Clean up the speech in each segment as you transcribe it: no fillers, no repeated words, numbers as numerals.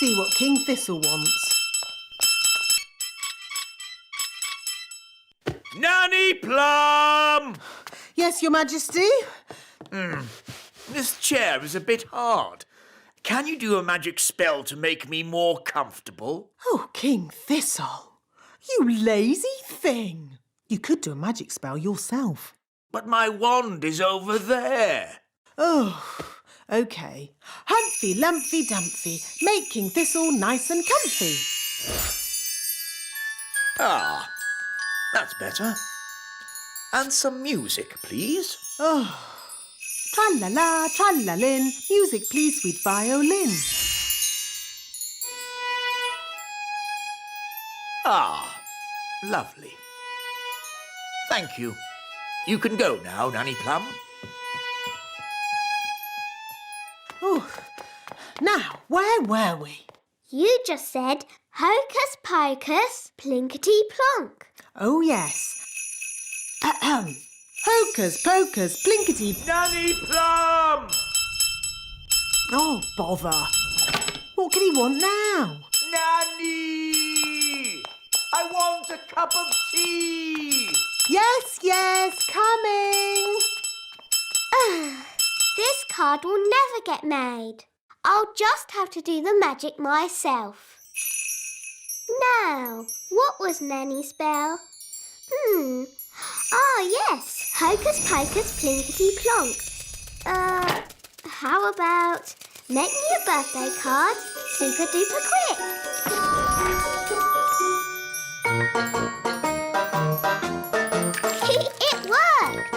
see what King Thistle wants. Nanny Plum! Yes, Your Majesty? This chair is a bit hard. Can you do a magic spell to make me more comfortable? Oh, King Thistle, you lazy thing. You could do a magic spell yourself. But my wand is over there. Oh, OK. Humphy, Lumphy, Dumphy, make King Thistle nice and comfy. Ah, that's better. And some music, please. Oh, tra-la-la, tra-la-lin, music please, sweet violin. Ah, lovely. Thank you. You can go now, Nanny Plum. Oh, now, where were we? You just said hocus pocus, plinkety plonk. Oh, yes. Ahem. Hocus pocus, plinkety... Nanny Plum! Oh, bother. What can he want now? Nanny! I want a cup of tea! Yes, yes, coming. This card will never get made. I'll just have to do the magic myself. Now, what was Nanny's spell? Ah, yes. Hocus pocus, plinkety plonk. How about make me a birthday card super duper quick? It worked!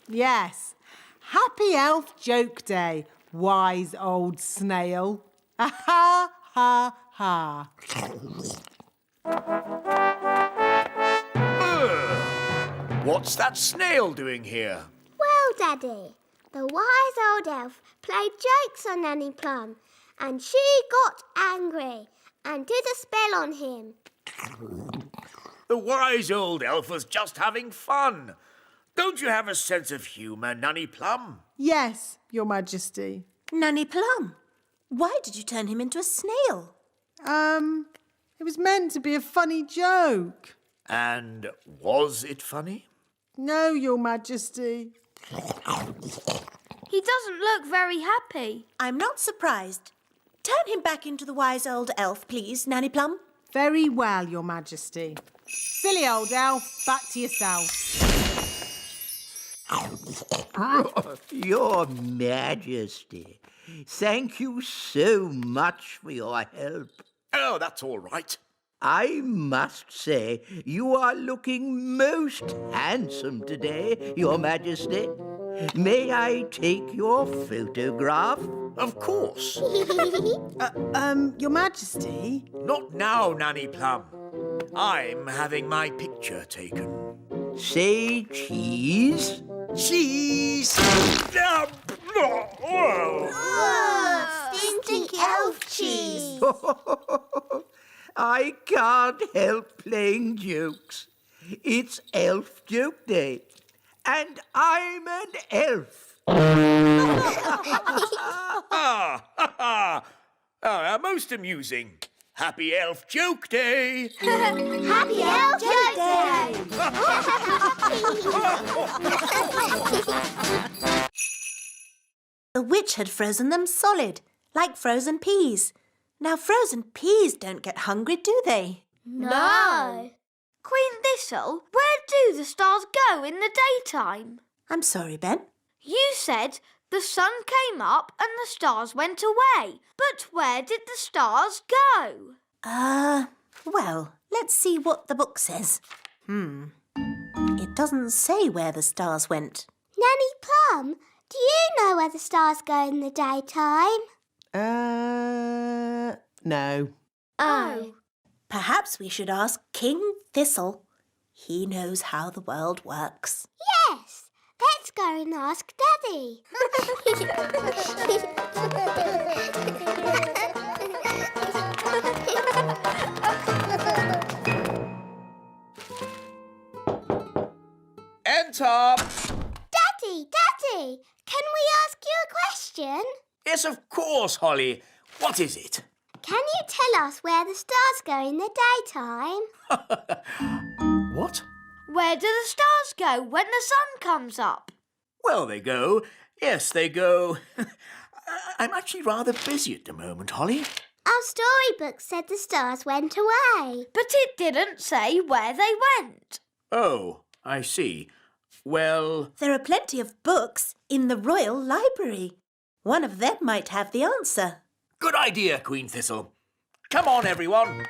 Yes. Happy Elf Joke Day, wise old snail. Ha ha ha ha. What's that snail doing here? Well, Daddy, the wise old elf played jokes on Nanny Plum and she got angry and did a spell on him. The wise old elf was just having fun. Don't you have a sense of humour, Nanny Plum? Yes, Your Majesty. Nanny Plum, why did you turn him into a snail? It was meant to be a funny joke. And was it funny? No, Your Majesty. He doesn't look very happy. I'm not surprised. Turn him back into the wise old elf, please, Nanny Plum. Very well, Your Majesty. Silly old elf, back to yourself. Your Majesty, thank you so much for your help. Oh, that's all right. I must say, you are looking most handsome today, Your Majesty. May I take your photograph? Of course. Your Majesty? Not now, Nanny Plum. I'm having my picture taken. Say cheese. Cheese! Stinky elf cheese. I can't help playing jokes. It's Elf Joke Day, and I'm an elf. Most amusing. Happy Elf Joke Day! Happy Elf Joke Day! The witch had frozen them solid, like frozen peas. Now, frozen peas don't get hungry, do they? No. Queen Thistle, where do the stars go in the daytime? I'm sorry, Ben. You said the sun came up and the stars went away. But where did the stars go? Well, let's see what the book says. It doesn't say where the stars went. Nanny Plum, do you know where the stars go in the daytime? No. Oh. Perhaps we should ask King Thistle. He knows how the world works. Yes. Let's go and ask Daddy. Centre! Daddy, can we ask you a question? Yes, of course, Holly. What is it? Can you tell us where the stars go in the daytime? What? Where do the stars go when the sun comes up? Well, they go. Yes, they go. I'm actually rather busy at the moment, Holly. Our storybook said the stars went away. But it didn't say where they went. Oh, I see. Well, There are plenty of books in the Royal Library. One of them might have the answer. good idea, Queen Thistle. Come on, everyone.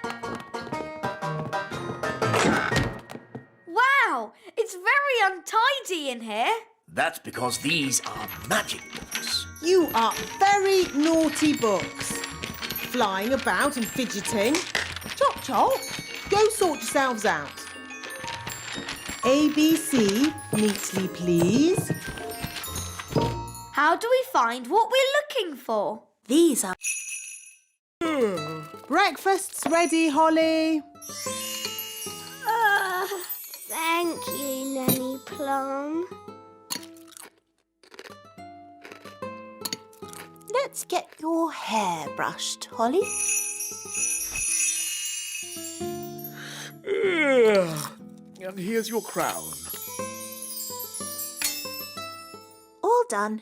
Wow, it's very untidy in here. That's because these are magic books. You are very naughty books. Flying about and fidgeting. Chop, chop. Go sort yourselves out. ABC, neatly please. How do we find what we're looking for? These are... Breakfast's ready, Holly. Thank you, Nanny Plum. Let's get your hair brushed, Holly. And here's your crown. All done.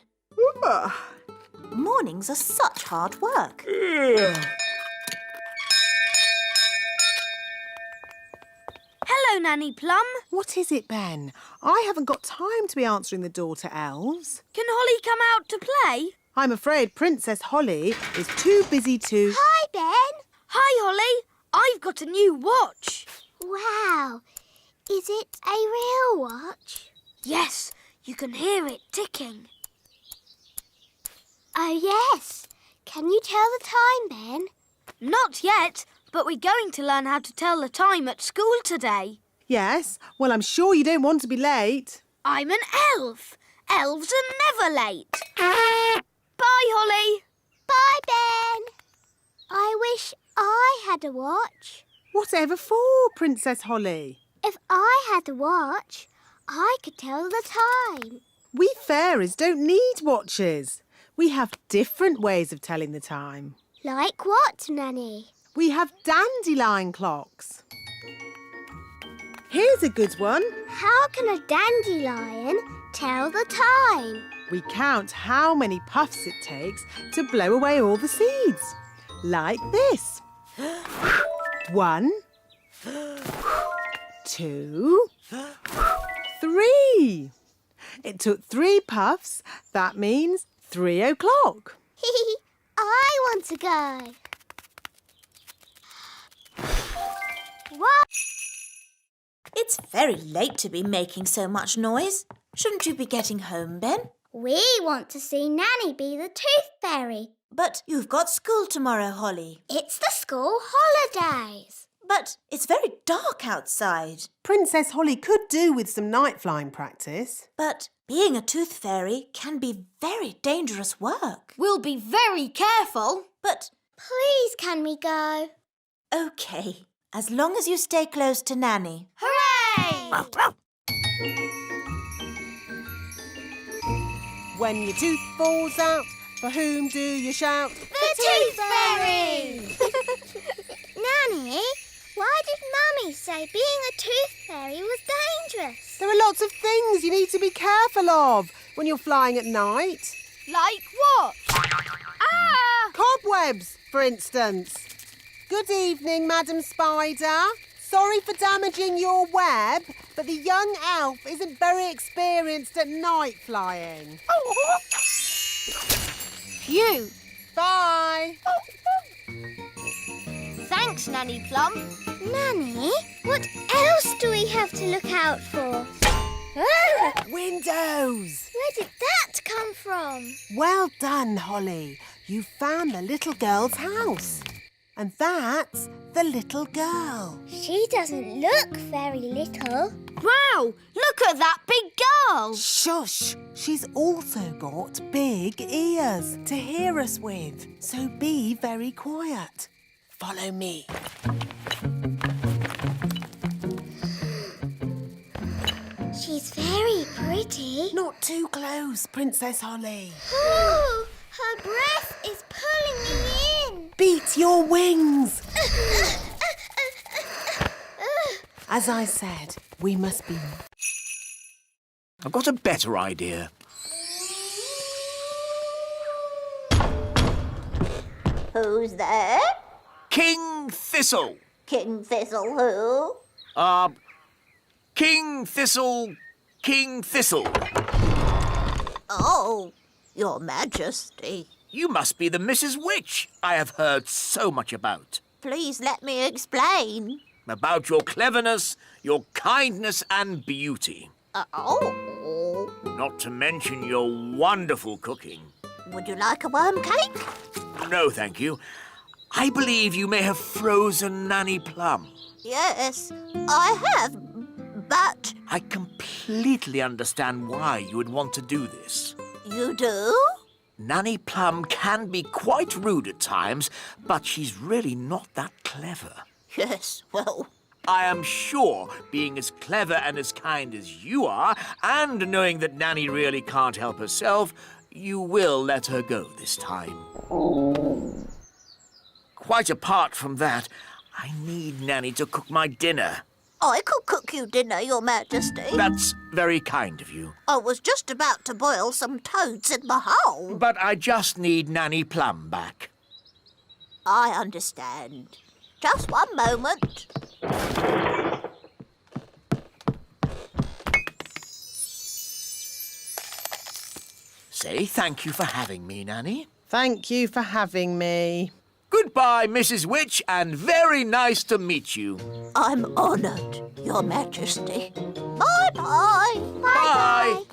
Mornings are such hard work. Hello, Nanny Plum. What is it, Ben? I haven't got time to be answering the door to elves. Can Holly come out to play? I'm afraid Princess Holly is too busy to... Hi, Ben. Hi, Holly. I've got a new watch. Wow. Is it a real watch? Yes, you can hear it ticking. Oh, yes. Can you tell the time, Ben? Not yet, but we're going to learn how to tell the time at school today. Yes? Well, I'm sure you don't want to be late. I'm an elf. Elves are never late. Bye, Holly. Bye, Ben. I wish I had a watch. Whatever for, Princess Holly? If I had a watch, I could tell the time. We fairies don't need watches. We have different ways of telling the time. Like what, Nanny? We have dandelion clocks. Here's a good one. How can a dandelion tell the time? We count how many puffs it takes to blow away all the seeds. Like this. 1, 2, 3. It took 3 puffs. That means 3 o'clock. I want to go. What? It's very late to be making so much noise. Shouldn't you be getting home, Ben? We want to see Nanny be the tooth fairy. But you've got school tomorrow, Holly. It's the school holidays. But it's very dark outside. Princess Holly could do with some night flying practice. But being a tooth fairy can be very dangerous work. We'll be very careful. But, Please, can we go? OK, as long as you stay close to Nanny. Hooray! When your tooth falls out, for whom do you shout? The Tooth Fairy! Nanny, why did Mummy say being a tooth fairy was dangerous? There are lots of things you need to be careful of when you're flying at night. Like what? Ah! Cobwebs, for instance. Good evening, Madam Spider. Sorry for damaging your web, but the young elf isn't very experienced at night flying. Phew. Bye. Thanks, Nanny Plum. Nanny, what else do we have to look out for? Windows. Where did that come from? Well done, Holly. You found the little girl's house. And that's the little girl. She doesn't look very little. Wow, look at that big girl. Shush! She's also got big ears to hear us with. So be very quiet. Follow me. She's very pretty. Not too close, Princess Holly. Her breath is pulling me in. Beat your wings. As I said, we must be... I've got a better idea. Who's there? King Thistle. King Thistle who? King Thistle. King Thistle. Oh, Your Majesty. You must be the Mrs. Witch I have heard so much about. Please let me explain. About your cleverness, your kindness and beauty. Oh. Not to mention your wonderful cooking. Would you like a worm cake? No, thank you. I believe you may have frozen Nanny Plum. Yes, I have, but... I completely understand why you would want to do this. You do? Nanny Plum can be quite rude at times, but she's really not that clever. Yes, well... I am sure, being as clever and as kind as you are, and knowing that Nanny really can't help herself, you will let her go this time. Quite apart from that, I need Nanny to cook my dinner. I could cook you dinner, Your Majesty. That's very kind of you. I was just about to boil some toads in my hole. But I just need Nanny Plum back. I understand. Just one moment. Say thank you for having me, Nanny. Thank you for having me. Goodbye, Mrs. Witch, and very nice to meet you. I'm honoured, Your Majesty. Bye-bye. Bye.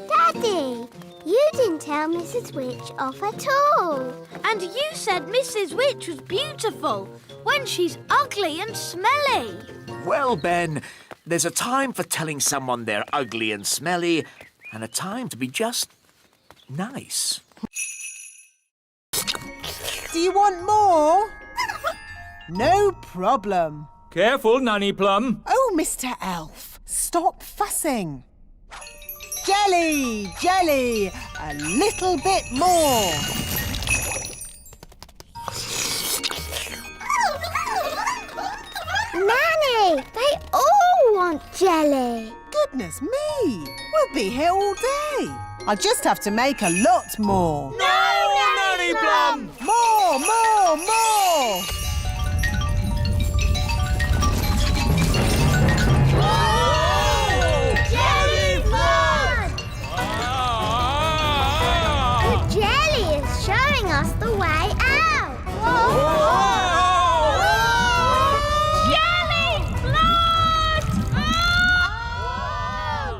Daddy, you didn't tell Mrs. Witch off at all. And you said Mrs. Witch was beautiful when she's ugly and smelly. Well, Ben, there's a time for telling someone they're ugly and smelly, and a time to be just nice. Do you want more? No problem. Careful, Nanny Plum. Oh, Mr. Elf, stop fussing. Jelly, jelly, a little bit more. Nanny, they all want jelly. Goodness me, we'll be here all day. I just have to make a lot more. No, Nanny Plum! More, more, more! Jelly flood! The jelly is showing us the way out. Jelly flood!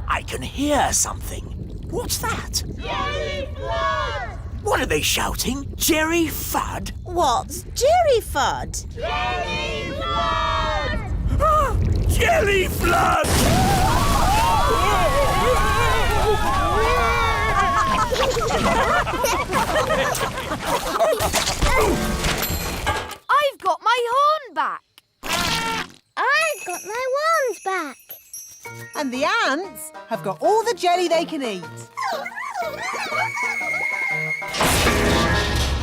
I can hear something. What's that? Jelly flood! What are they shouting? Jerry Fudd? What's Jerry Fudd? Jelly flood! Jelly Flood! I've got my horn back. I've got my wands back. And the ants have got all the jelly they can eat.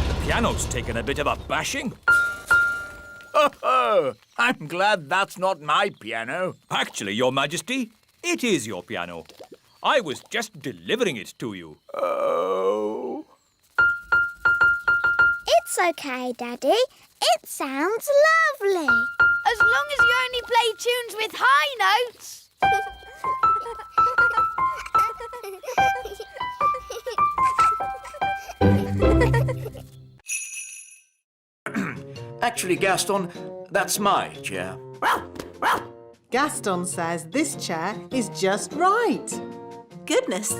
The piano's taken a bit of a bashing. Oh, I'm glad that's not my piano. Actually, Your Majesty, it is your piano. I was just delivering it to you. Oh. It's okay, Daddy. It sounds lovely. As long as you only play tunes with high notes. Actually, Gaston, that's my chair. Gaston says this chair is just right. Goodness,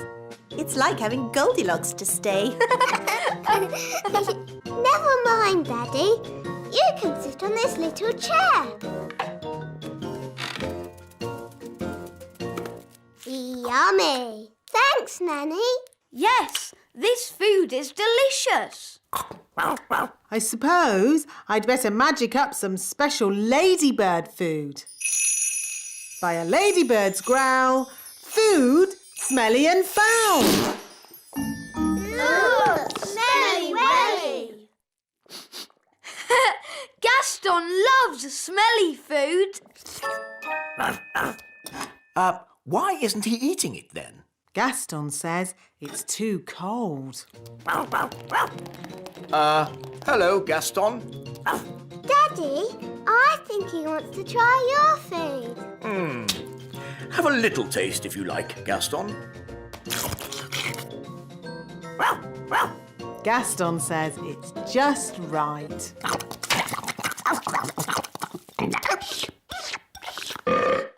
it's like having Goldilocks to stay. Never mind, Daddy. You can sit on this little chair. Yummy. Thanks, Nanny. Yes, this food is delicious. I suppose I'd better magic up some special ladybird food. By a ladybird's growl, food smelly and foul. Look, smelly welly. Gaston loves smelly food. Why isn't he eating it then? Gaston says it's too cold. Hello, Gaston. Daddy, I think he wants to try your food. Have a little taste if you like, Gaston. Gaston says it's just right.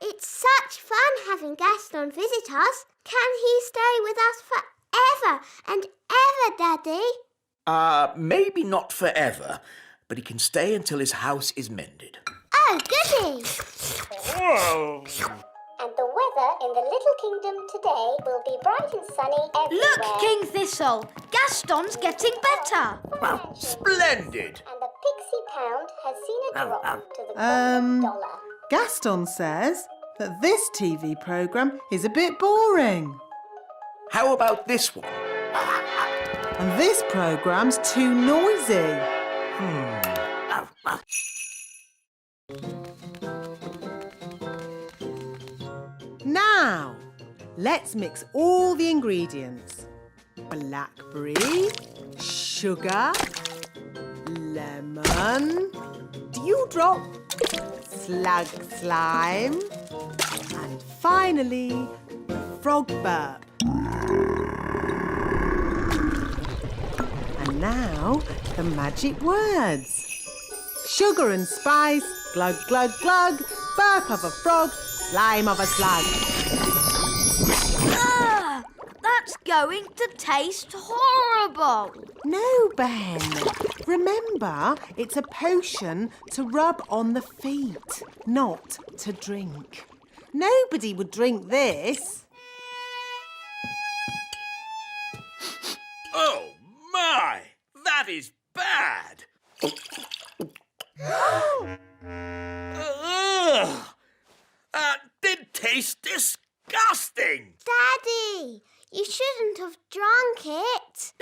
It's such fun having Gaston visit us. Can he stay with us forever and ever, Daddy? Maybe not forever, but he can stay until his house is mended. Oh, goody! And the weather in the little kingdom today will be bright and sunny everywhere. Look, King Thistle, Gaston's getting better. Splendid! And the Pixie Pound has seen a drop to the golden dollar. Gaston says that this TV programme is a bit boring. How about this one? And this programme's too noisy. Now, let's mix all the ingredients. Blackberry, sugar, lemon, dewdrop, slug slime, and finally, frog burp. And now, the magic words. Sugar and spice, glug, glug, glug, burp of a frog, slime of a slug. Ah, that's going to taste horrible. No, Ben. Remember, it's a potion to rub on the feet, not to drink. Nobody would drink this. Oh, my! That is bad! Ugh! That did taste disgusting! Daddy, you shouldn't have drunk it.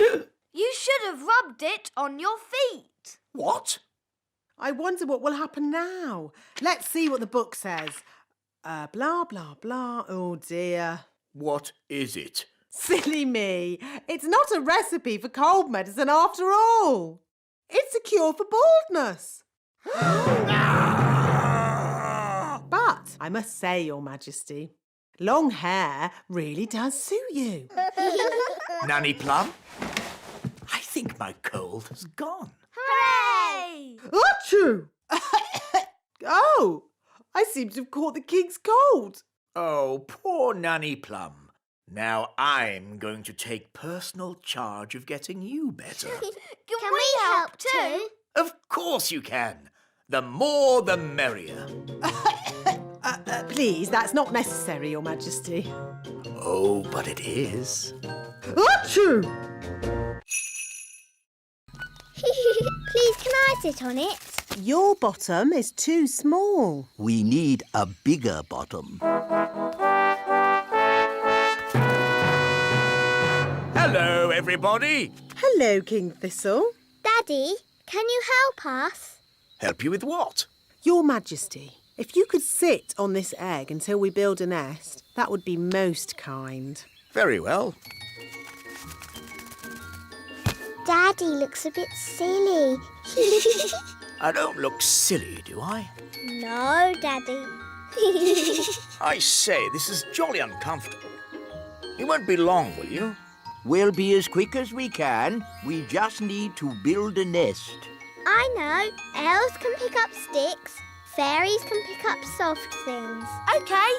You should have rubbed it on your feet. What? I wonder what will happen now. Let's see what the book says. Blah, blah, blah. Oh, dear. What is it? Silly me. It's not a recipe for cold medicine after all. It's a cure for baldness. But I must say, Your Majesty, long hair really does suit you. Nanny Plum? I think my cold has gone. Hooray! Achoo! Oh, I seem to have caught the king's cold. Oh, poor Nanny Plum. Now I'm going to take personal charge of getting you better. Can we help too? Of course you can. The more the merrier. Please, that's not necessary, Your Majesty. Oh, but it is. Achoo! Please, can I sit on it? Your bottom is too small. We need a bigger bottom. Hello, everybody. Hello, King Thistle. Daddy, can you help us? Help you with what? Your Majesty, if you could sit on this egg until we build a nest, that would be most kind. Very well. Daddy looks a bit silly. I don't look silly, do I? No, Daddy. I say, this is jolly uncomfortable. You won't be long, will you? We'll be as quick as we can. We just need to build a nest. I know. Elves can pick up sticks. Fairies can pick up soft things. Okay.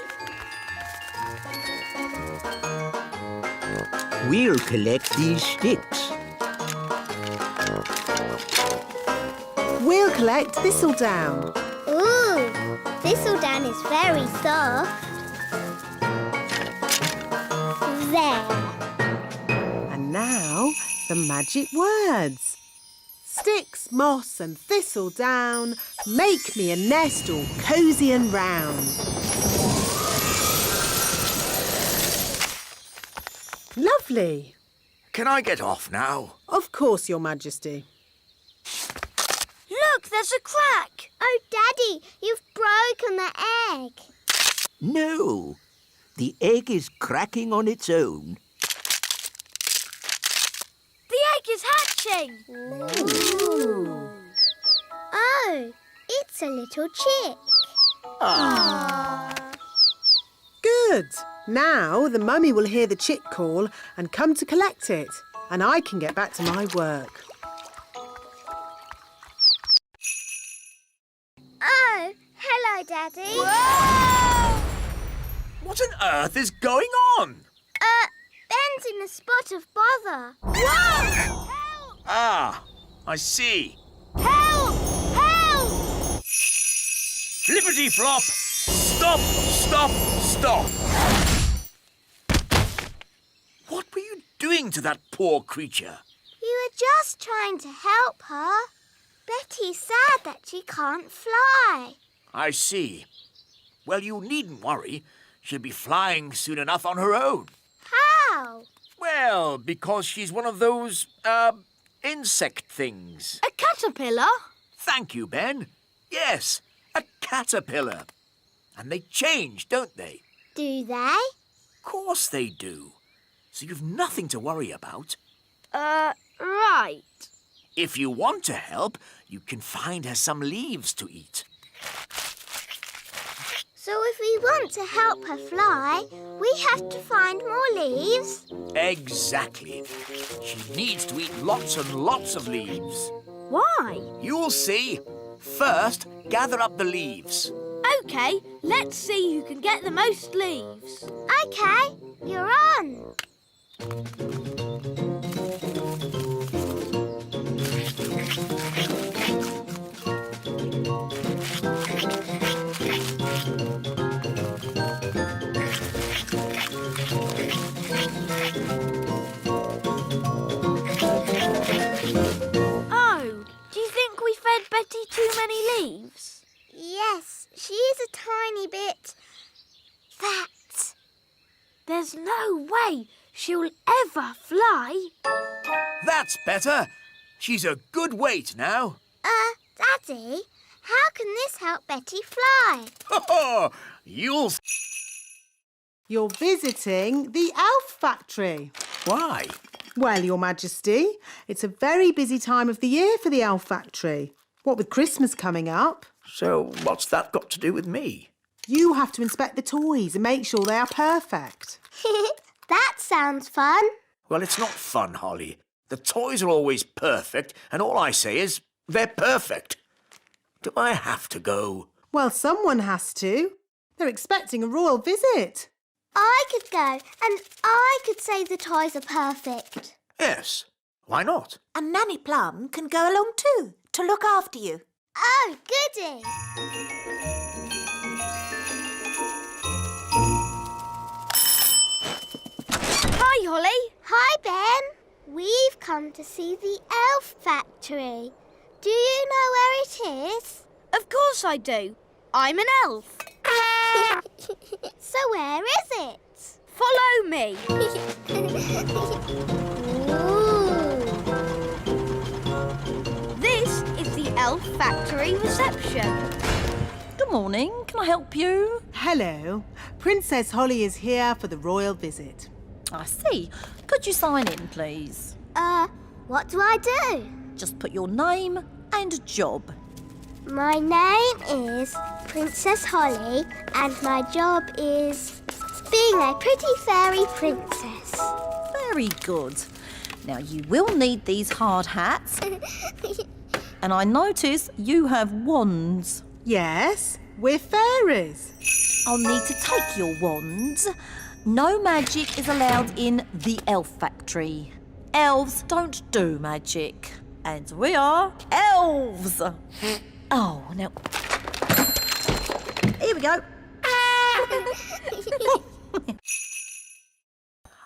We'll collect these sticks. We'll collect thistledown. Ooh, thistledown is very soft. There. And now, the magic words. Sticks, moss and thistledown, make me a nest all cosy and round. Lovely. Can I get off now? Of course, Your Majesty. Look, there's a crack. Oh, Daddy, you've broken the egg. No, the egg is cracking on its own. The egg is hatching. Oh, it's a little chick. Good. Now the mummy will hear the chick call and come to collect it, and I can get back to my work. Oh, hello, Daddy. What on earth is going on? Ben's in a spot of bother. Ah, I see. Help! Help! Flippity flop! Stop! Stop! Stop! What were you doing to that poor creature? You were just trying to help her. Betty's sad that she can't fly. I see. Well, you needn't worry. She'll be flying soon enough on her own. How? Well, because she's one of those, insect things. A caterpillar? Thank you, Ben. Yes, a caterpillar. And they change, don't they? Do they? Of course they do. So you've nothing to worry about. Right. If you want to help, you can find her some leaves to eat. So if we want to help her fly, we have to find more leaves? Exactly. She needs to eat lots and lots of leaves. Why? You'll see. First, gather up the leaves. OK, let's see who can get the most leaves. OK, you're on. Oh, do you think we fed Betty too many leaves? Yes, she's a tiny bit fat. There's no way she'll ever fly. That's better. She's a good weight now. Daddy, how can this help Betty fly? Oh, you'll... You're visiting the elf factory. Why? Well, Your Majesty, it's a very busy time of the year for the elf factory. What with Christmas coming up, So what's that got to do with me? you have to inspect the toys and make sure they are perfect. That sounds fun. Well, it's not fun, Holly. The toys are always perfect, and all I say is they're perfect. Do I have to go? Well, someone has to. They're expecting a royal visit. I could go and I could say the toys are perfect. Yes. Why not? And Nanny Plum can go along too, to look after you. Oh, goody. Hi, Holly. Hi, Ben. We've come to see the elf factory. Do you know where it is? Of course I do. I'm an elf. So where is it? Follow me. Ooh. This is the elf factory reception. Good morning. Can I help you? Hello. Princess Holly is here for the royal visit. I see. Could you sign in, please? What do I do? Just put your name and job. My name is Princess Holly and my job is being a pretty fairy princess. Very good. Now, you will need these hard hats. And I notice you have wands. Yes, we're fairies. I'll need to take your wands. No magic is allowed in the elf factory. Elves don't do magic. And we are elves. Oh, now... Here we go.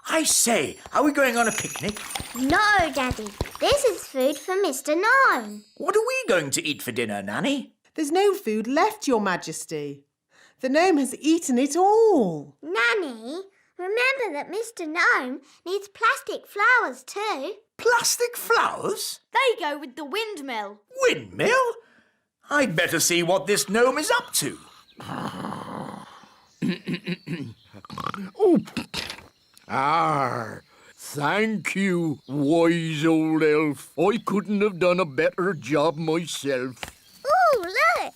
I say, are we going on a picnic? No, Daddy. This is food for Mr. Gnome. What are we going to eat for dinner, Nanny? There's no food left, Your Majesty. The gnome has eaten it all. Nanny, remember that Mr. Gnome needs plastic flowers too. Plastic flowers? They go with the windmill. Windmill? I'd better see what this gnome is up to. Oh. Thank you, wise old elf. I couldn't have done a better job myself. Ooh, look!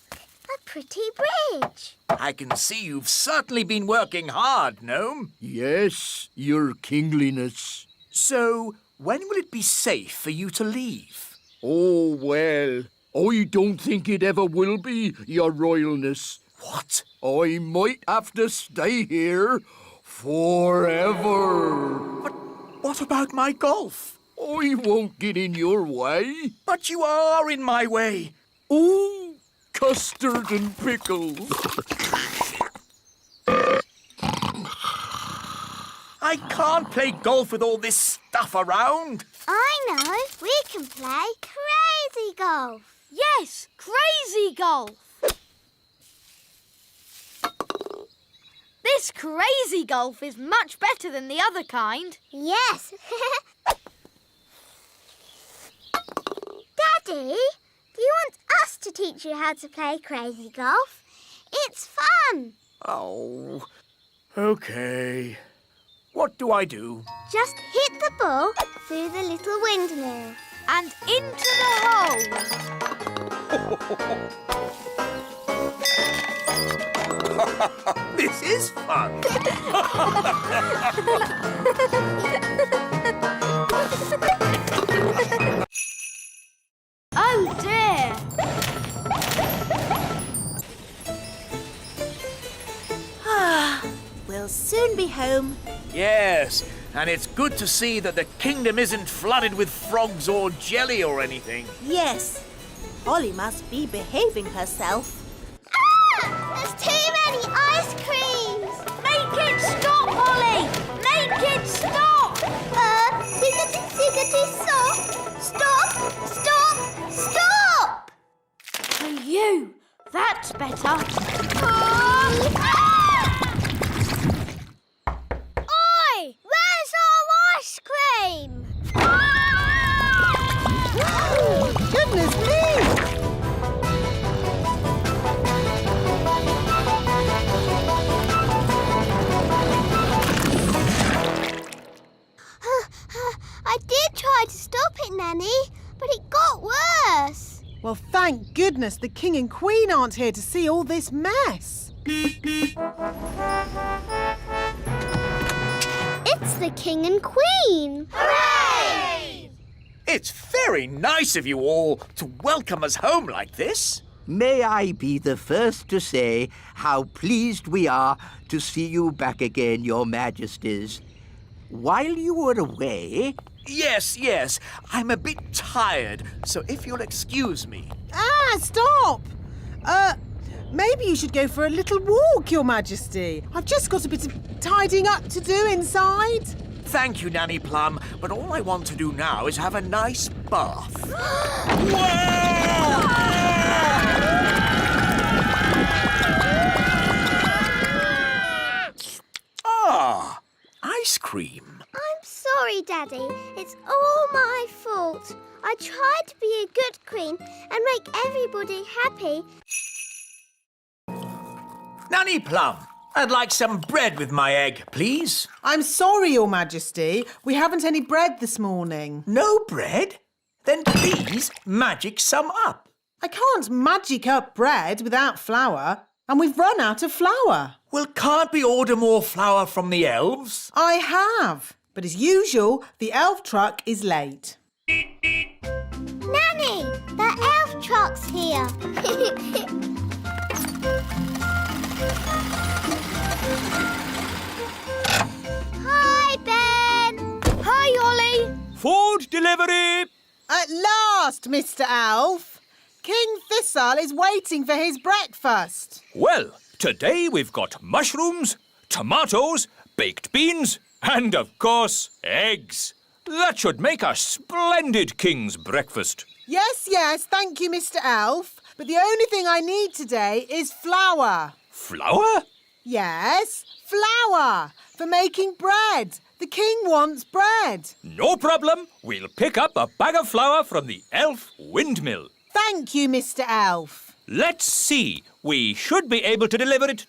A pretty bridge. I can see you've certainly been working hard, gnome. Yes, your kingliness. So, when will it be safe for you to leave? Oh, well, I don't think it ever will be, your royalness. What? I might have to stay here forever. But what about my golf? I won't get in your way. But you are in my way. Oh, custard and pickles. I can't play golf with all this stuff around. I know. We can play crazy golf. Yes, crazy golf. This crazy golf is much better than the other kind. Yes. Daddy, do you want us to teach you how to play crazy golf? It's fun. Oh, okay. What do I do? Just hit the ball through the little windmill. And into the hole. This is fun. Oh dear. We'll soon be home. Yes, and it's good to see that the kingdom isn't flooded with frogs or jelly or anything. Yes, Polly must be behaving herself. Ah! There's too many ice creams. Make it stop, Holly! Make it stop! Siggity, stop! Stop! Stop! Stop! For you. That's better. Oi! Where's our ice cream? Goodness me! I did try to stop it, Nanny, but it got worse. Well, thank goodness the King and Queen aren't here to see all this mess. It's the King and Queen. Hooray! It's very nice of you all to welcome us home like this. May I be the first to say how pleased we are to see you back again, your majesties. While you were away... Yes, I'm a bit tired, so if you'll excuse me. Ah, stop! Maybe you should go for a little walk, Your Majesty. I've just got a bit of tidying up to do inside. Thank you, Nanny Plum, but all I want to do now is have a nice bath. Ah, ice cream. I'm sorry, Daddy. It's all my fault. I tried to be a good queen and make everybody happy. Nanny Plum, I'd like some bread with my egg, please. I'm sorry, Your Majesty. We haven't any bread this morning. No bread? Then please magic some up. I can't magic up bread without flour, and we've run out of flour. Well, can't we order more flour from the elves? I have, but as usual, the elf truck is late. Nanny, the elf truck's here. Hi, Ben. Hi, Ollie. Food delivery! At last, Mr. Elf. King Thistle is waiting for his breakfast. Well, today we've got mushrooms, tomatoes, baked beans, and of course, eggs. That should make a splendid king's breakfast. Yes, thank you, Mr. Elf. But the only thing I need today is flour. Flour? Yes, flour for making bread. The king wants bread. No problem. We'll pick up a bag of flour from the elf windmill. Thank you, Mr. Elf. Let's see. We should be able to deliver it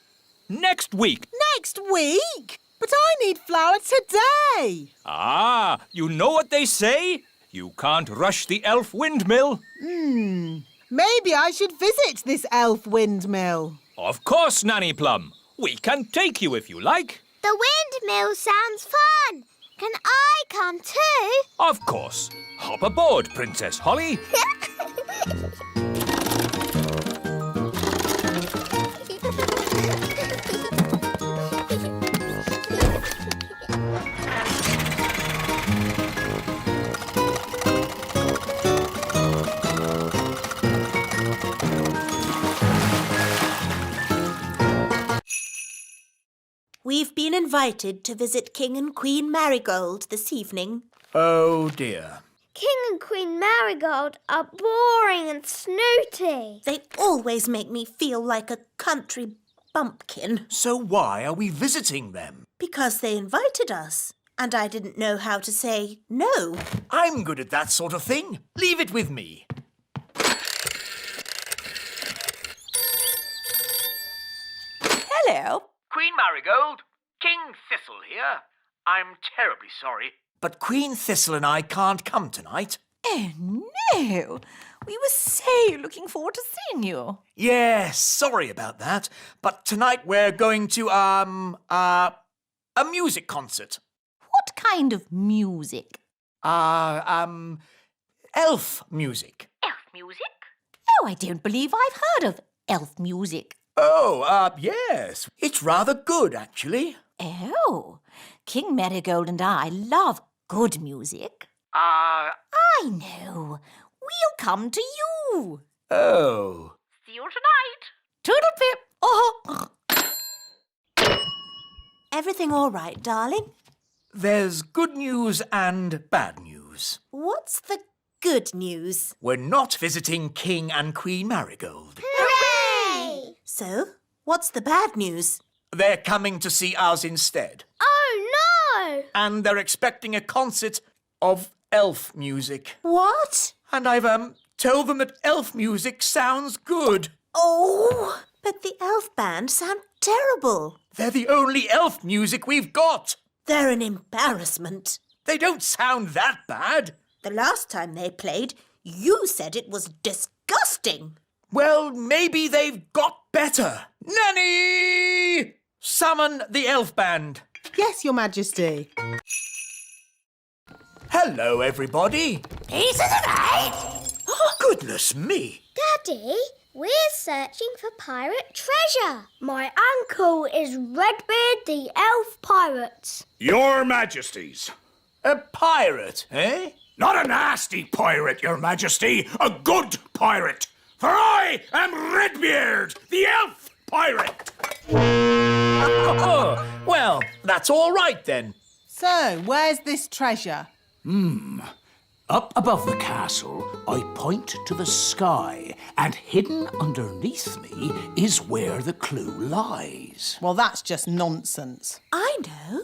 next week. Next week? But I need flour today. Ah, you know what they say? You can't rush the elf windmill. Maybe I should visit this elf windmill. Of course, Nanny Plum. We can take you if you like. The windmill sounds fun. Can I come too? Of course. Hop aboard, Princess Holly. We've been invited to visit King and Queen Marigold this evening. Oh, dear. King and Queen Marigold are boring and snooty. They always make me feel like a country bumpkin So why are we visiting them? because they invited us, and I didn't know how to say no. I'm good at that sort of thing. Leave it with me. Hello. Queen Marigold, King Thistle here. I'm terribly sorry, but Queen Thistle and I can't come tonight. Oh, no. We were so looking forward to seeing you. Yes, sorry about that. But tonight we're going to, a music concert. What kind of music? Elf music. Elf music? Oh, I don't believe I've heard of elf music. Oh, yes. It's rather good, actually. Oh, King Marigold and I love good music. I know. We'll come to you. Oh. See you tonight. Toodle-pip. Oh. Everything all right, darling? There's good news and bad news. What's the good news? We're not visiting King and Queen Marigold. Hooray! So, what's the bad news? They're coming to see us instead. Oh, no! And they're expecting a concert of elf music. What? And I've, told them that elf music sounds good. Oh, but the elf band sound terrible. They're the only elf music we've got. They're an embarrassment. They don't sound that bad. The last time they played, you said it was disgusting. Well, maybe they've got better. Nanny! Summon the elf band. Yes, Your Majesty. Hello, everybody. Peace of the night! Goodness me. Daddy, we're searching for pirate treasure. My uncle is Redbeard the Elf Pirate. Your Majesties. A pirate, eh? Not a nasty pirate, Your Majesty. A good pirate. For I am Redbeard, the elf pirate. Oh, well, that's all right then. So, where's this treasure? Up above the castle, I point to the sky, and hidden underneath me is where the clue lies. Well, that's just nonsense. I know.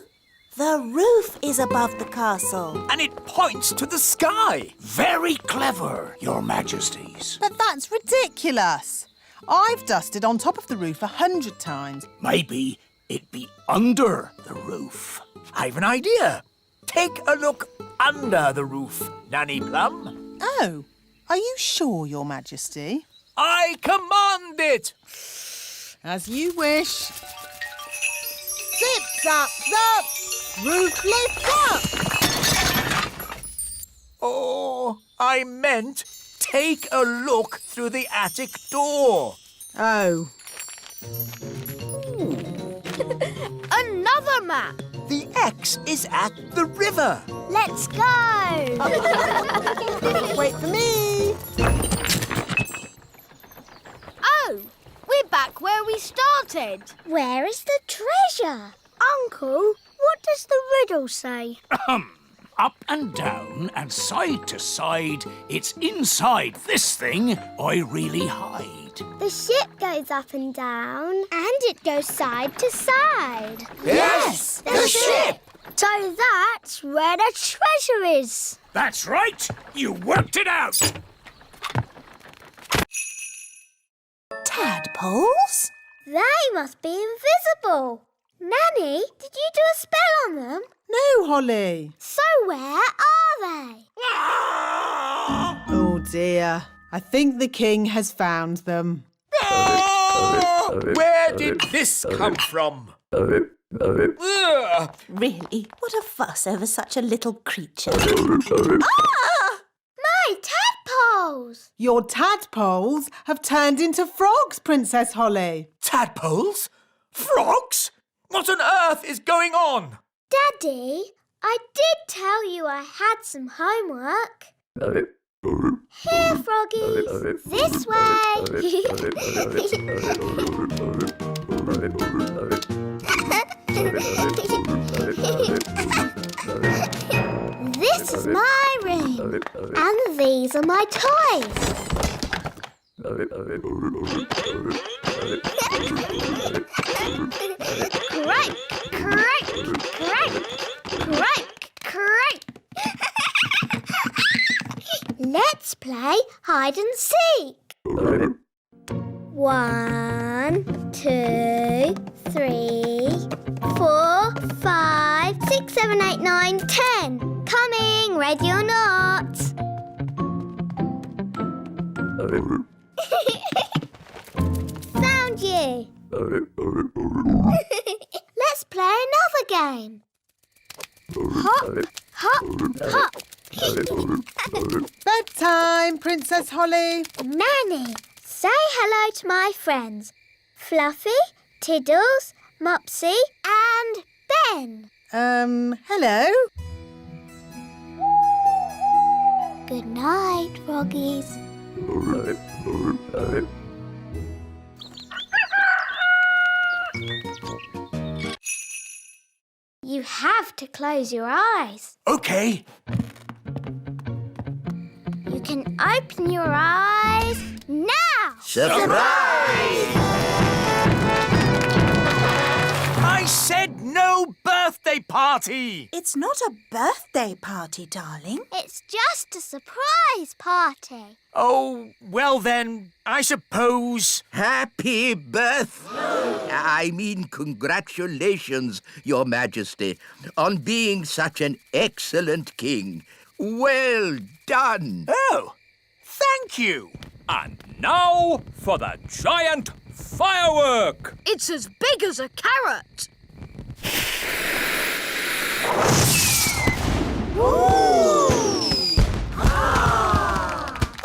The roof is above the castle. And it points to the sky. Very clever, Your Majesties. But that's ridiculous. I've dusted on top of the roof 100 times. Maybe it'd be under the roof. I've an idea. Take a look under the roof, Nanny Plum. Oh, are you sure, Your Majesty? I command it. As you wish. Zip, zap, zap! Roof lift up! Oh, I meant take a look through the attic door. Oh. Another map. The X is at the river. Let's go! Wait for me! Oh, we're back where we started. Where is the treasure? Uncle, what does the riddle say? Up and down and side to side, it's inside this thing I really hide. right. The ship goes up and down. And it goes side to side. Yes, the ship! So that's where the treasure is. That's right. You worked it out. Tadpoles? They must be invisible. Nanny, did you do a spell on them? No, Holly. So where are they? Oh dear. I think the king has found them. Oh, where did this come from? Ugh. Really? What a fuss over such a little creature. My tadpoles! Your tadpoles have turned into frogs, Princess Holly. Tadpoles? Frogs? What on earth is going on? Daddy, I did tell you I had some homework. Here, froggies. This way. This is my room. And these are my toys. Crike, crike, crike, crike, crike. Let's play hide and seek. 1, 2, 3, 4, 5, 6, 7, 8, 9, 10. Coming, ready or not? Found you. Let's play another game. Hop, hop, hop. Bedtime, Princess Holly. Nanny, say hello to my friends. Fluffy, Tiddles, Mopsy and Ben. Hello? Good night, froggies. You have to close your eyes. Okay. You can open your eyes now. Surprise! I said no birthday party. It's not a birthday party, darling. It's just a surprise party. Oh, well then, I suppose. Happy I mean, congratulations, Your Majesty, on being such an excellent king. Well done. Oh, thank you. And now for the giant firework. It's as big as a carrot.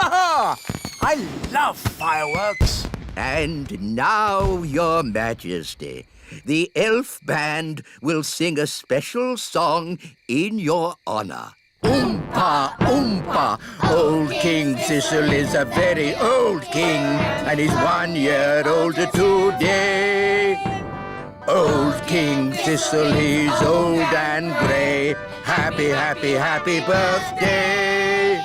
Ah, I love fireworks. And now, Your Majesty, the elf band will sing a special song in your honor. Oompa, oompa, old King Thistle is a very old king, and he's 1 year older today. Old King Thistle, he's old and grey. Happy, happy, happy birthday.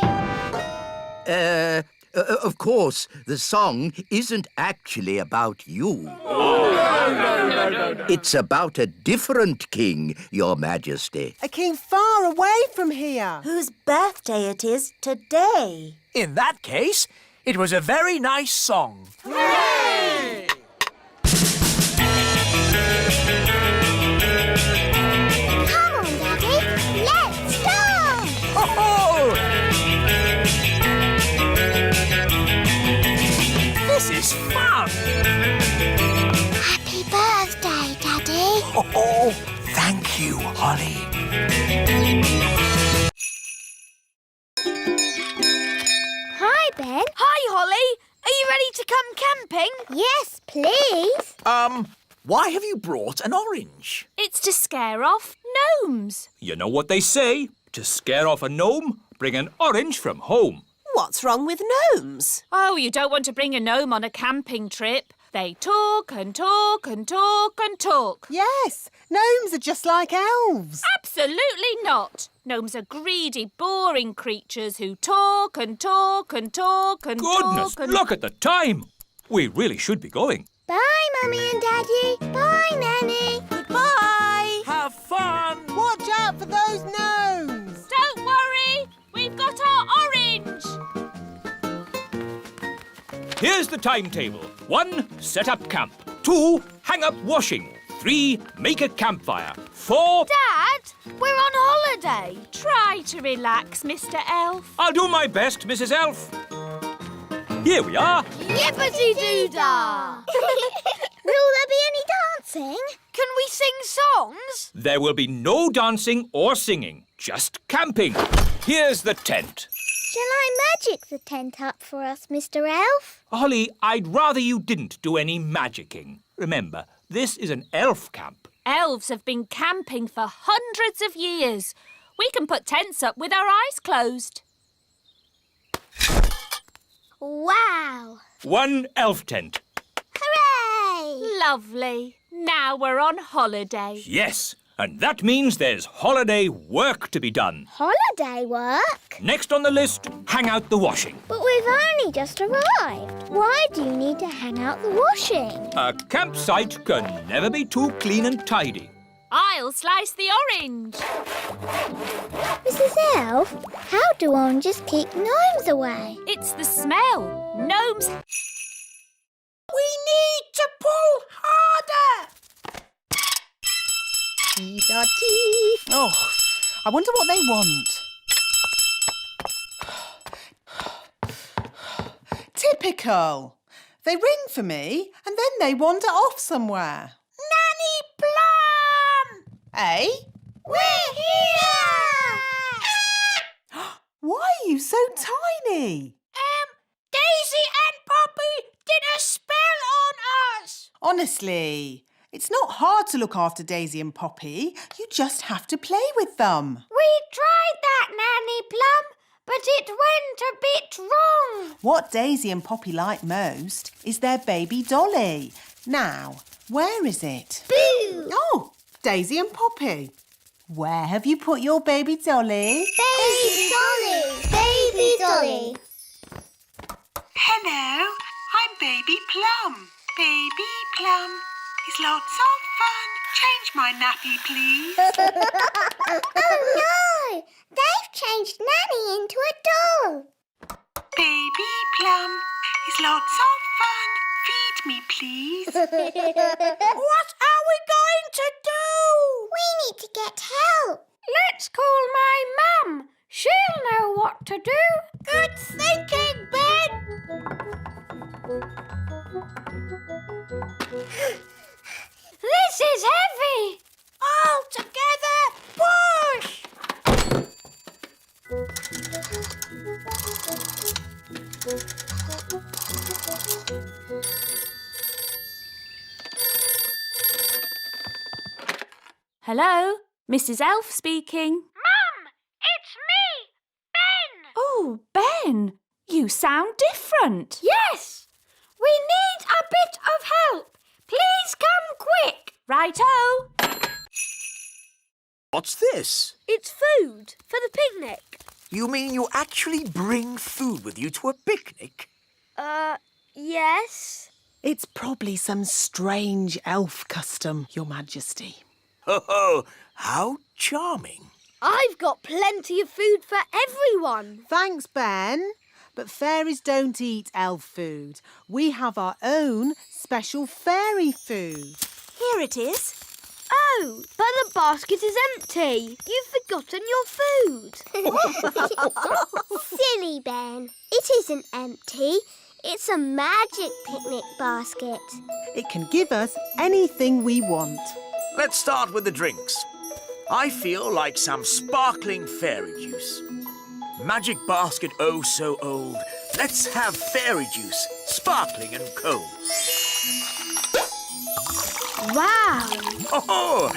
Of course, the song isn't actually about you. It's about a different king, Your Majesty. A king far away from here. Whose birthday it is today. In that case, it was a very nice song. Hooray! Come on, Daddy. Let's go! Oh! This is fun! Happy birthday, Daddy. Oh, thank you, Holly. Hi, Ben. Hi, Holly. Are you ready to come camping? Yes, please. Why have you brought an orange? It's to scare off gnomes. You know what they say? To scare off a gnome, bring an orange from home. What's wrong with gnomes? Oh, you don't want to bring a gnome on a camping trip. They talk and talk and talk and talk. Yes, gnomes are just like elves. Absolutely not. Gnomes are greedy, boring creatures who talk and talk and talk and Goodness, talk and... look at the time. We really should be going. Bye, Mummy and Daddy. Bye, Nanny. Goodbye. Have fun! Watch out for those gnomes. Don't worry, we've got our orange. Here's the timetable. 1, set up camp. 2, hang up washing. 3, make a campfire. 4... Dad, we're on holiday. Try to relax, Mr. Elf. I'll do my best, Mrs. Elf. Here we are. Yippity-doo-dah! Will there be any dancing? Can we sing songs? There will be no dancing or singing, just camping. Here's the tent. Shall I magic the tent up for us, Mr. Elf? Holly, I'd rather you didn't do any magicking. Remember, this is an elf camp. Elves have been camping for hundreds of years. We can put tents up with our eyes closed. Wow! 1 elf tent. Hooray! Lovely. Now we're on holiday. Yes, and that means there's holiday work to be done. Holiday work? Next on the list, hang out the washing. But we've only just arrived. Why do you need to hang out the washing? A campsite can never be too clean and tidy. I'll slice the orange. Mrs. Elf, how do oranges keep gnomes away? It's the smell. Gnomes... We need to pull harder. Dee-da-dee. Oh, I wonder what they want. Typical. They ring for me and then they wander off somewhere. Nanny Plum! Eh? We're here! Why are you so tiny? Daisy and Poppy did a spell on us. Honestly, it's not hard to look after Daisy and Poppy. You just have to play with them. We tried that, Nanny Plum, but it went a bit wrong. What Daisy and Poppy like most is their baby dolly. Now, where is it? Boo! Oh, Daisy and Poppy. Where have you put your baby dolly? Baby Dolly! Baby Dolly! Hello, I'm Baby Plum. Baby Plum is lots of fun. Change my nappy, please. Oh no! They've changed Nanny into a doll. Baby Plum is lots of fun. Feed me, please. What are we going to do? We need to get help. Let's call my mum. She'll know what to do. Good thinking, Ben. This is heavy. All together, push. Hello? Mrs. Elf speaking. Mum, it's me, Ben. Oh, Ben, you sound different. Yes, we need a bit of help. Please come quick. Righto. What's this? It's food for the picnic. You mean you actually bring food with you to a picnic? Yes. It's probably some strange elf custom, Your Majesty. Ho ho! How charming. I've got plenty of food for everyone. Thanks, Ben. But fairies don't eat elf food. We have our own special fairy food. Here it is. Oh, but the basket is empty. You've forgotten your food. Silly Ben. It isn't empty. It's a magic picnic basket. It can give us anything we want. Let's start with the drinks. I feel like some sparkling fairy juice. Magic basket oh so old. Let's have fairy juice, sparkling and cold. Wow. Oh,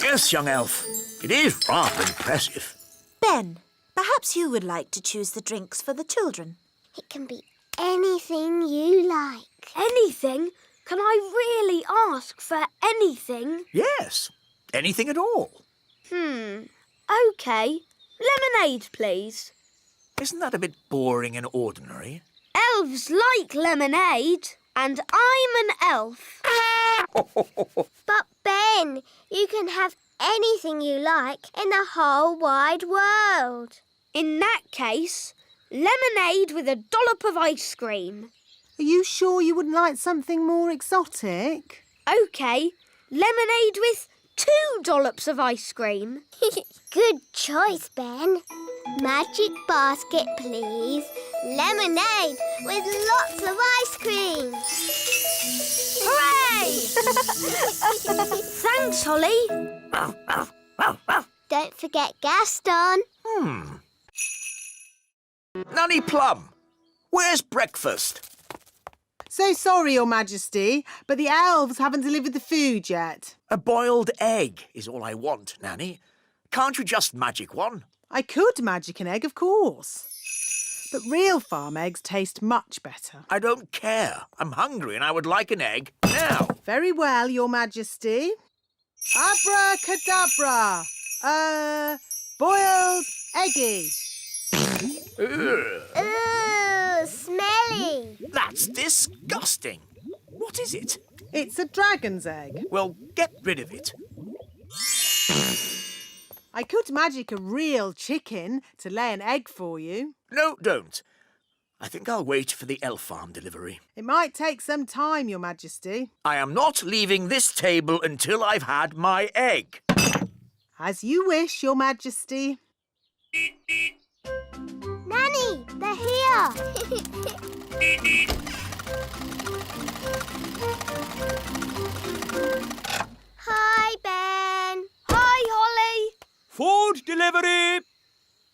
yes, young elf. It is rather impressive. Ben, perhaps you would like to choose the drinks for the children. It can be anything you like. Anything? Can I really ask for anything? Yes, anything at all. OK. Lemonade, please. Isn't that a bit boring and ordinary? Elves like lemonade. and I'm an elf. But Ben, you can have anything you like in the whole wide world. In that case, lemonade with a dollop of ice cream. Are you sure you wouldn't like something more exotic? OK, lemonade with 2 dollops of ice cream. Good choice, Ben. Magic basket, please. Lemonade with lots of ice cream. Hooray! Thanks, Holly. Don't forget Gaston. Nanny Plum, where's breakfast? So sorry, Your Majesty, but the elves haven't delivered the food yet. A boiled egg is all I want, Nanny. Can't you just magic one? I could magic an egg, of course. But real farm eggs taste much better. I don't care. I'm hungry and I would like an egg now. Very well, Your Majesty. Abracadabra! Boiled eggy. Ugh, Ooh, smelly. that's disgusting. What is it? It's a dragon's egg. Well, get rid of it. I could magic a real chicken to lay an egg for you. No, don't. I think I'll wait for the elf farm delivery. It might take some time, Your Majesty. I am not leaving this table until I've had my egg. As you wish, Your Majesty. Nanny, they're here. Hi, Ben. Hi, Holly. Food delivery!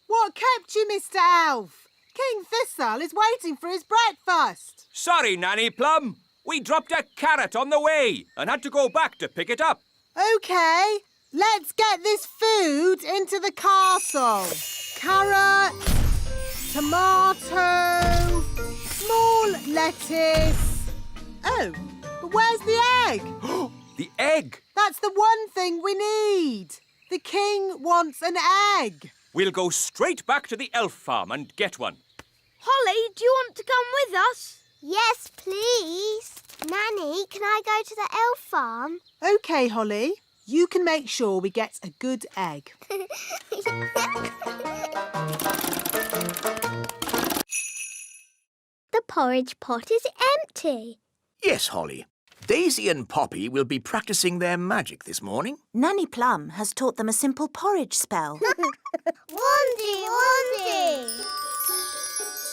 What kept you, Mr. Elf? King Thistle is waiting for his breakfast. Sorry, Nanny Plum. We dropped a carrot on the way and had to go back to pick it up. OK, let's get this food into the castle. Carrot, tomato, small lettuce. Oh, but where's the egg? The egg! That's the one thing we need. The king wants an egg. We'll go straight back to the elf farm and get one. Holly, do you want to come with us? Yes, please. Nanny, can I go to the elf farm? OK, Holly. You can make sure we get a good egg. The porridge pot is empty. Yes, Holly. Daisy and Poppy will be practicing their magic this morning. Nanny Plum has taught them a simple porridge spell. Wandy!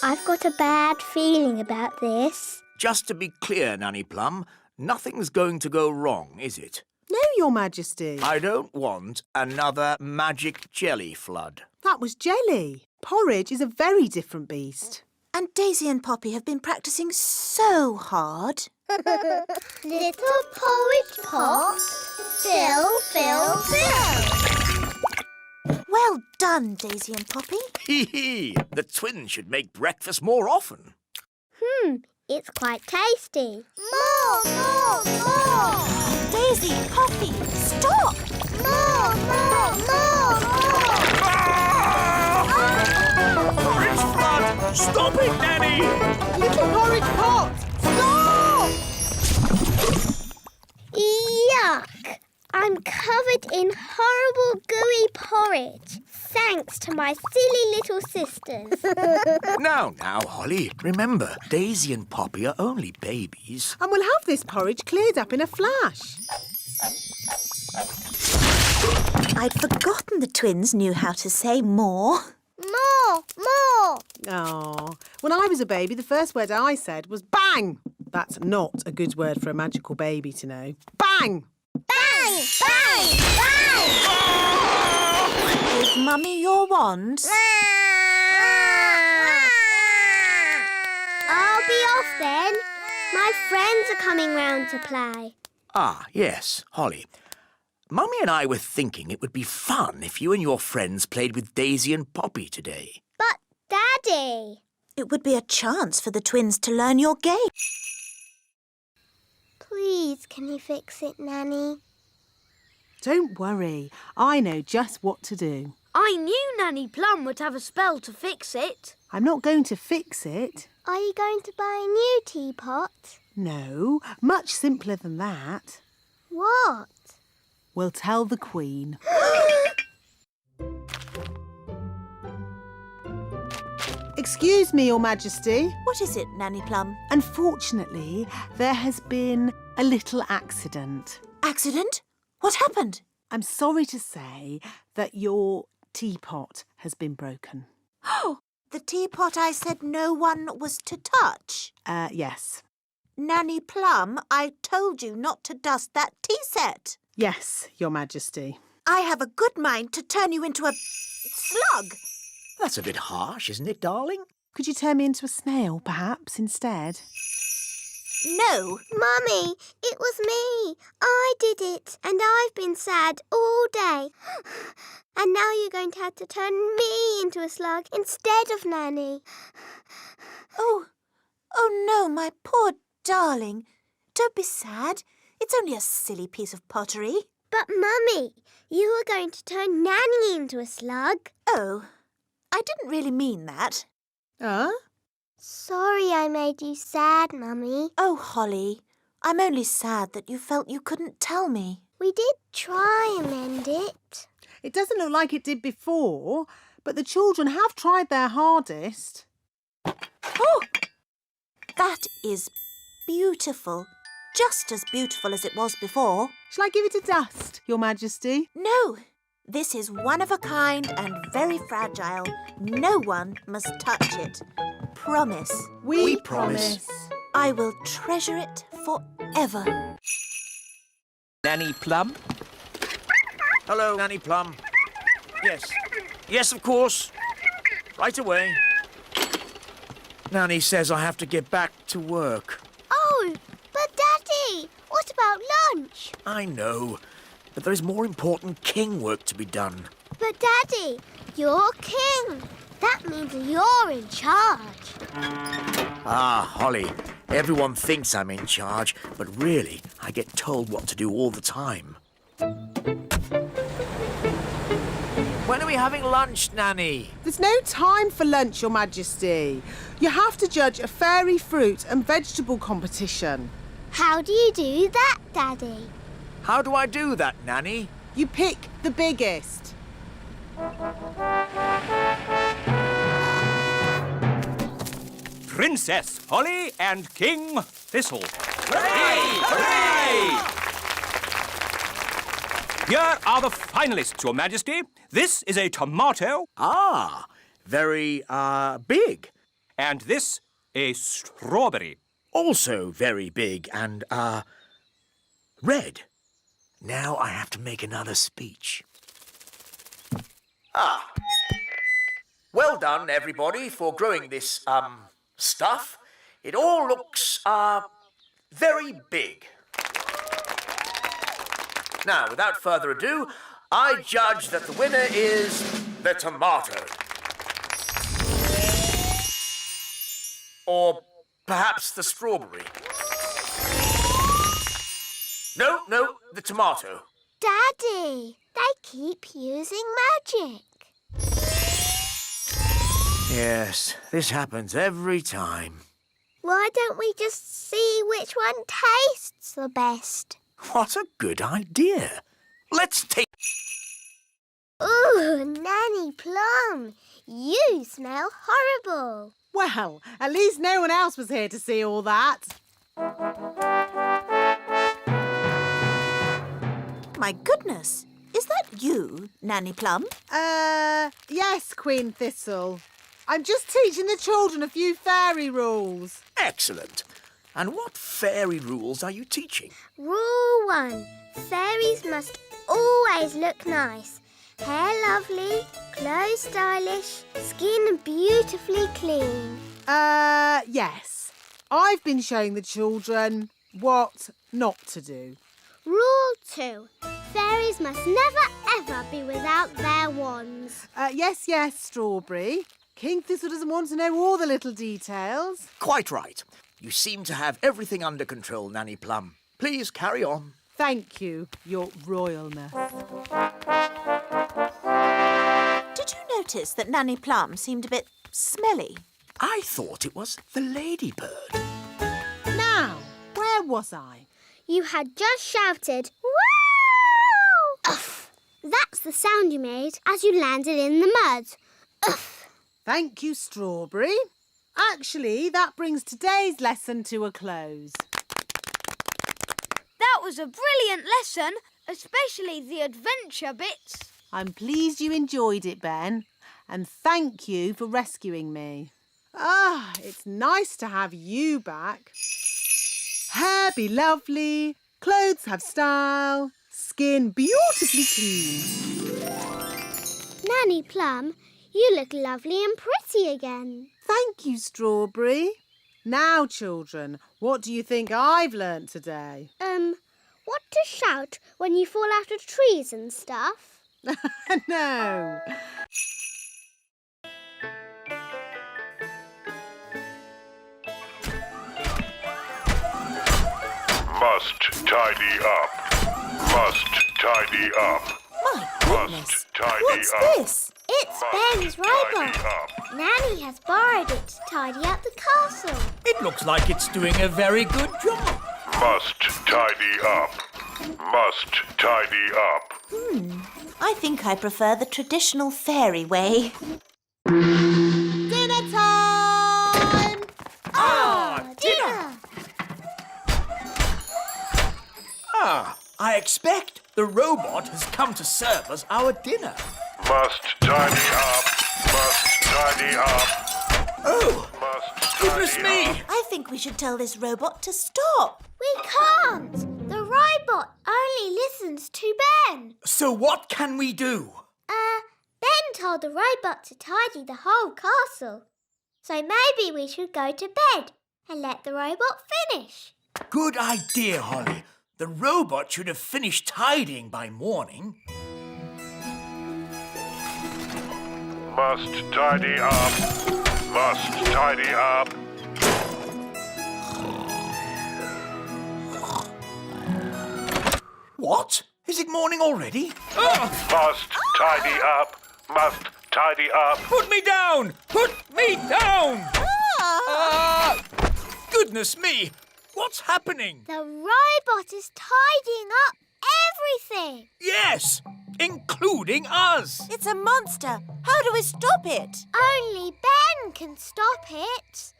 I've got a bad feeling about this. Just to be clear, Nanny Plum, nothing's going to go wrong, is it? No, Your Majesty. I don't want another magic jelly flood. That was jelly. Porridge is a very different beast. And Daisy and Poppy have been practicing so hard. Little porridge pot, fill, fill, fill. Well done, Daisy and Poppy. Hee hee! The twins should make breakfast more often. It's quite tasty. More! Daisy, Poppy, stop! More! Porridge flood! Stop it, Nanny! Little porridge pot! Stop! Yuck! I'm covered in horrible gooey porridge. Thanks to my silly little sisters. Now, Holly, remember, Daisy and Poppy are only babies. And we'll have this porridge cleared up in a flash. I'd forgotten the twins knew how to say more. More! Oh, when I was a baby, the first word I said was bang. That's not a good word for a magical baby to know. Bang! Bang! Bang! Bang! Give Mummy your wand. I'll be off then. My friends are coming round to play. Ah, yes, Holly. Mummy and I were thinking it would be fun if you and your friends played with Daisy and Poppy today. But, Daddy... It would be a chance for the twins to learn your game. Please, can you fix it, Nanny? Don't worry. I know just what to do. I knew Nanny Plum would have a spell to fix it. I'm not going to fix it. Are you going to buy a new teapot? No, much simpler than that. What? We'll tell the Queen. Excuse me, Your Majesty. What is it, Nanny Plum? Unfortunately, there has been a little accident. Accident? What happened? I'm sorry to say that your teapot has been broken. Oh, the teapot I said no one was to touch. Yes. Nanny Plum, I told you not to dust that tea set. Yes, Your Majesty. I have a good mind to turn you into a slug. That's a bit harsh, isn't it, darling? Could you turn me into a snail, perhaps, instead? No. Mummy, it was me. I did it, and I've been sad all day. And now you're going to have to turn me into a slug instead of Nanny. Oh no, my poor darling. Don't be sad. It's only a silly piece of pottery. But, Mummy, you were going to turn Nanny into a slug. Oh, I didn't really mean that. Sorry I made you sad, Mummy. Oh, Holly, I'm only sad that you felt you couldn't tell me. We did try and mend it. It doesn't look like it did before, but the children have tried their hardest. Oh, that is beautiful. Just as beautiful as it was before. Shall I give it a dust, Your Majesty? No, this is one of a kind and very fragile. No one must touch it. Promise. We promise. I will treasure it forever. Nanny Plum? Hello, Nanny Plum. Yes. Yes, of course. Right away. Nanny says I have to get back to work. Oh, but Daddy, what about lunch? I know, but there is more important king work to be done. But Daddy, you're king. That means you're in charge. Ah, Holly, everyone thinks I'm in charge, but really, I get told what to do all the time. When are we having lunch, Nanny? There's no time for lunch, Your Majesty. You have to judge a fairy fruit and vegetable competition. How do you do that, Daddy? How do I do that, Nanny? You pick the biggest. Princess Holly and King Thistle. Hooray! Here are the finalists, Your Majesty. This is a tomato. Ah, very, big. And this, a strawberry. Also very big and, red. Now I have to make another speech. Ah. Well done, everybody, for growing this, stuff. It all looks, very big. Now, without further ado, I judge that the winner is the tomato. Or perhaps the strawberry. No, the tomato. Daddy, they keep using magic. Yes, this happens every time. Why don't we just see which one tastes the best? What a good idea. Let's take... Ooh, Nanny Plum, you smell horrible. Well, at least no one else was here to see all that. My goodness, is that you, Nanny Plum? Yes, Queen Thistle. I'm just teaching the children a few fairy rules. Excellent. And what fairy rules are you teaching? Rule 1. Fairies must always look nice. Hair lovely, clothes stylish, skin beautifully clean. Yes. I've been showing the children what not to do. Rule 2. Fairies must never ever be without their wands. Yes, Strawberry. King Thistle doesn't want to know all the little details. Quite right. You seem to have everything under control, Nanny Plum. Please carry on. Thank you, Your Royalness. Did you notice that Nanny Plum seemed a bit smelly? I thought it was the ladybird. Now, was I? You had just shouted, "Wow!" Uff. That's the sound you made as you landed in the mud. Uff. Thank you, Strawberry. Actually, that brings today's lesson to a close. That was a brilliant lesson, especially the adventure bits. I'm pleased you enjoyed it, Ben, and thank you for rescuing me. It's nice to have you back. Hair be lovely, clothes have style, skin beautifully clean. Nanny Plum, you look lovely and pretty again. Thank you, Strawberry. Now, children, what do you think I've learnt today? What to shout when you fall out of trees and stuff? No. Must tidy up. Must tidy up. My goodness. Must tidy What's up. this? It's Ben's Tidy robot. up. Nanny has borrowed it to tidy up the castle. It looks like it's doing a very good job. Must tidy up. Must tidy up. I think I prefer the traditional fairy way. Dinner time! Dinner! I expect the robot has come to serve us our dinner. Must tidy up. Must tidy up. Oh, Must goodness tidy me! up. I think we should tell this robot to stop. We can't. The robot only listens to Ben. So what can we do? Ben told the robot to tidy the whole castle. So maybe we should go to bed and let the robot finish. Good idea, Holly. The robot should have finished tidying by morning. Must tidy up. Must tidy up. What? Is it morning already? Must tidy up. Must tidy up. Put me down! Put me down! Goodness me! What's happening? The robot is tidying up everything. Yes, including us. It's a monster. How do we stop it? Only Ben can stop it.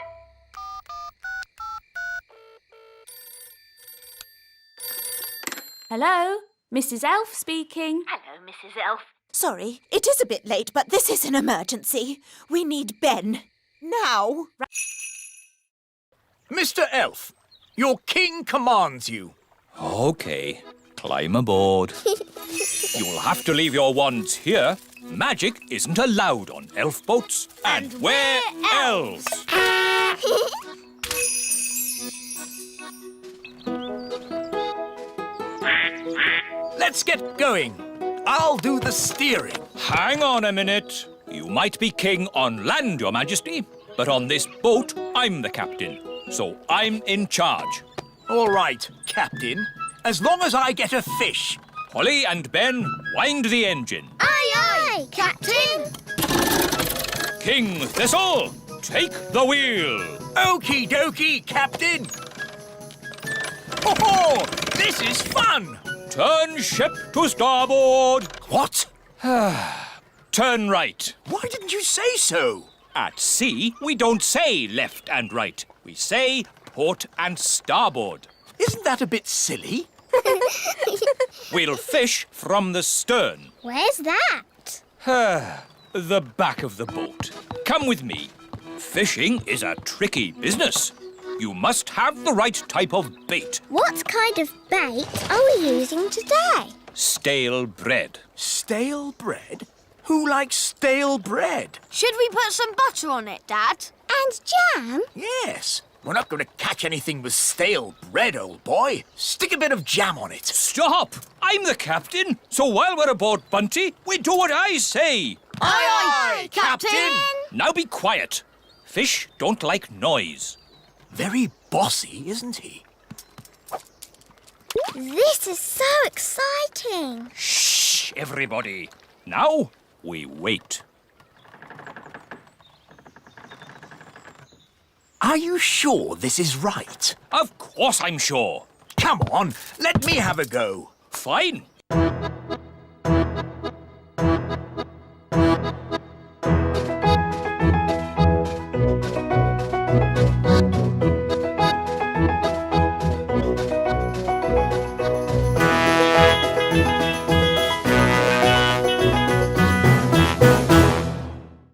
Hello, Mrs. Elf speaking. Hello, Mrs. Elf. Sorry, it is a bit late, but this is an emergency. We need Ben. Now. Mr. Elf, your king commands you. OK, climb aboard. You'll have to leave your wands here. Magic isn't allowed on elf boats. And we're elves. Let's get going. I'll do the steering. Hang on a minute. You might be king on land, Your Majesty, but on this boat, I'm the captain. So I'm in charge. All right, Captain. As long as I get a fish. Holly and Ben, wind the engine. Aye, Captain. King Thistle, take the wheel. Okie dokie, Captain. Oh, this is fun. Turn ship to starboard. What? Turn right. Why didn't you say so? At sea, we don't say left and right. We say port and starboard. Isn't that a bit silly? We'll fish from the stern. Where's that? The back of the boat. Come with me. Fishing is a tricky business. You must have the right type of bait. What kind of bait are we using today? Stale bread. Stale bread? Who likes stale bread? Should we put some butter on it, Dad? And jam? Yes. We're not going to catch anything with stale bread, old boy. Stick a bit of jam on it. Stop! I'm the captain, so while we're aboard Bunty, we do what I say. Aye, Captain. Now be quiet. Fish don't like noise. Very bossy, isn't he? This is so exciting. Shh, everybody. Now we wait. Are you sure this is right? Of course I'm sure. Come on, let me have a go. Fine.